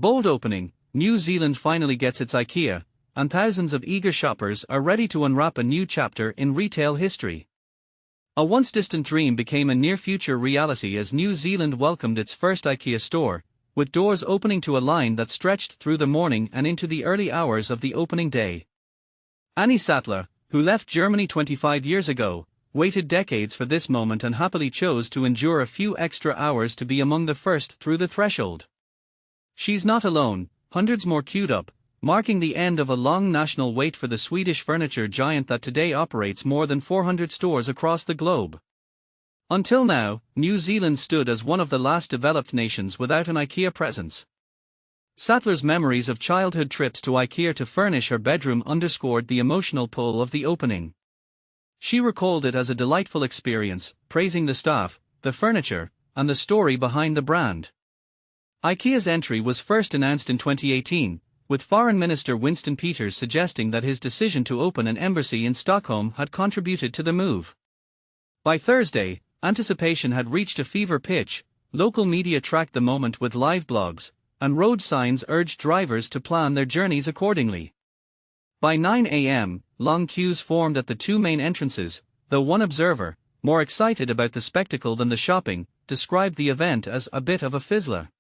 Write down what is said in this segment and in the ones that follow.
Bold opening, New Zealand finally gets its Ikea, and thousands of eager shoppers are ready to unwrap a new chapter in retail history. A once-distant dream became a near-future reality as New Zealand welcomed its first Ikea store, with doors opening to a line that stretched through the morning and into the early hours of the opening day. Annie Sattler, who left Germany 25 years ago, waited decades for this moment and happily chose to endure a few extra hours to be among the first through the threshold. She's not alone, hundreds more queued up, marking the end of a long national wait for the Swedish furniture giant that today operates more than 400 stores across the globe. Until now, New Zealand stood as one of the last developed nations without an Ikea presence. Sattler's memories of childhood trips to Ikea to furnish her bedroom underscored the emotional pull of the opening. She recalled it as a delightful experience, praising the staff, the furniture, and the story behind the brand. Ikea's entry was first announced in 2018, with Foreign Minister Winston Peters suggesting that his decision to open an embassy in Stockholm had contributed to the move. By Thursday, anticipation had reached a fever pitch, local media tracked the moment with live blogs, and road signs urged drivers to plan their journeys accordingly. By 9 a.m., long queues formed at the two main entrances, though one observer, more excited about the spectacle than the shopping, described the event as a bit of a fizzler.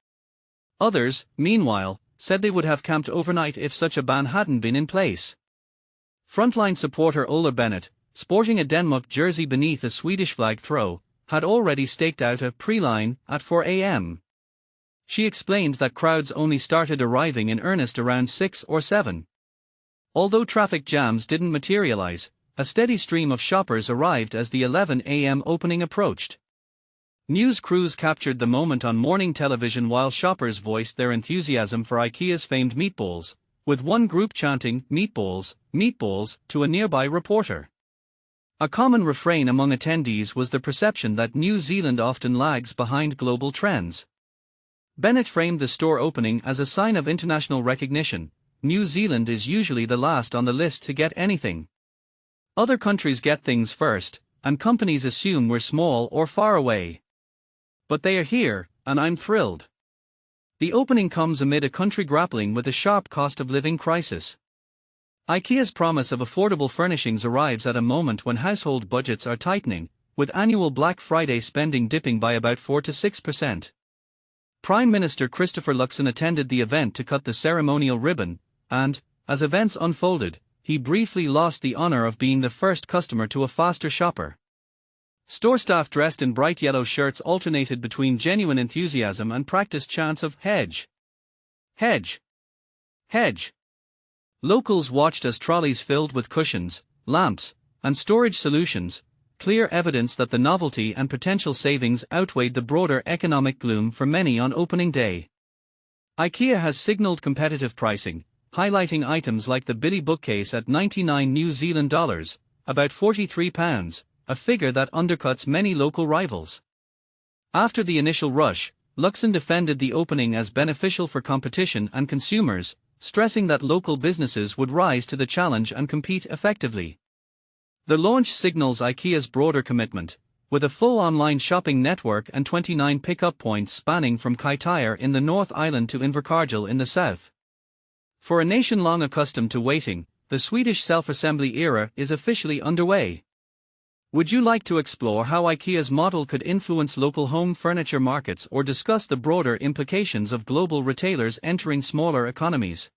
Others, meanwhile, said they would have camped overnight if such a ban hadn't been in place. Frontline supporter Ola Bennett, sporting a Denmark jersey beneath a Swedish flag throw, had already staked out a pre-line at 4 a.m. She explained that crowds only started arriving in earnest around 6 or 7. Although traffic jams didn't materialize, a steady stream of shoppers arrived as the 11 a.m. opening approached. News crews captured the moment on morning television while shoppers voiced their enthusiasm for Ikea's famed meatballs, with one group chanting, "Meatballs, meatballs," to a nearby reporter. A common refrain among attendees was the perception that New Zealand often lags behind global trends. Bennett framed the store opening as a sign of international recognition. New Zealand is usually the last on the list to get anything. Other countries get things first, and companies assume we're small or far away. But they are here, and I'm thrilled. The opening comes amid a country grappling with a sharp cost of living crisis. Ikea's promise of affordable furnishings arrives at a moment when household budgets are tightening, with annual Black Friday spending dipping by about 4 to 6%. Prime Minister Christopher Luxon attended the event to cut the ceremonial ribbon, and, as events unfolded, he briefly lost the honor of being the first customer to a faster shopper. Store staff dressed in bright yellow shirts alternated between genuine enthusiasm and practiced chants of "Hedge! Hedge! Hedge!" Locals watched as trolleys filled with cushions, lamps, and storage solutions, clear evidence that the novelty and potential savings outweighed the broader economic gloom for many on opening day. Ikea has signaled competitive pricing, highlighting items like the Billy bookcase at 99 New Zealand dollars, about £43, a figure that undercuts many local rivals. After the initial rush, Luxon defended the opening as beneficial for competition and consumers, stressing that local businesses would rise to the challenge and compete effectively. The launch signals Ikea's broader commitment, with a full online shopping network and 29 pick-up points spanning from Kaitaia in the North Island to Invercargill in the south. For a nation long accustomed to waiting, the Swedish self-assembly era is officially underway. Would you like to explore how Ikea's model could influence local home furniture markets or discuss the broader implications of global retailers entering smaller economies?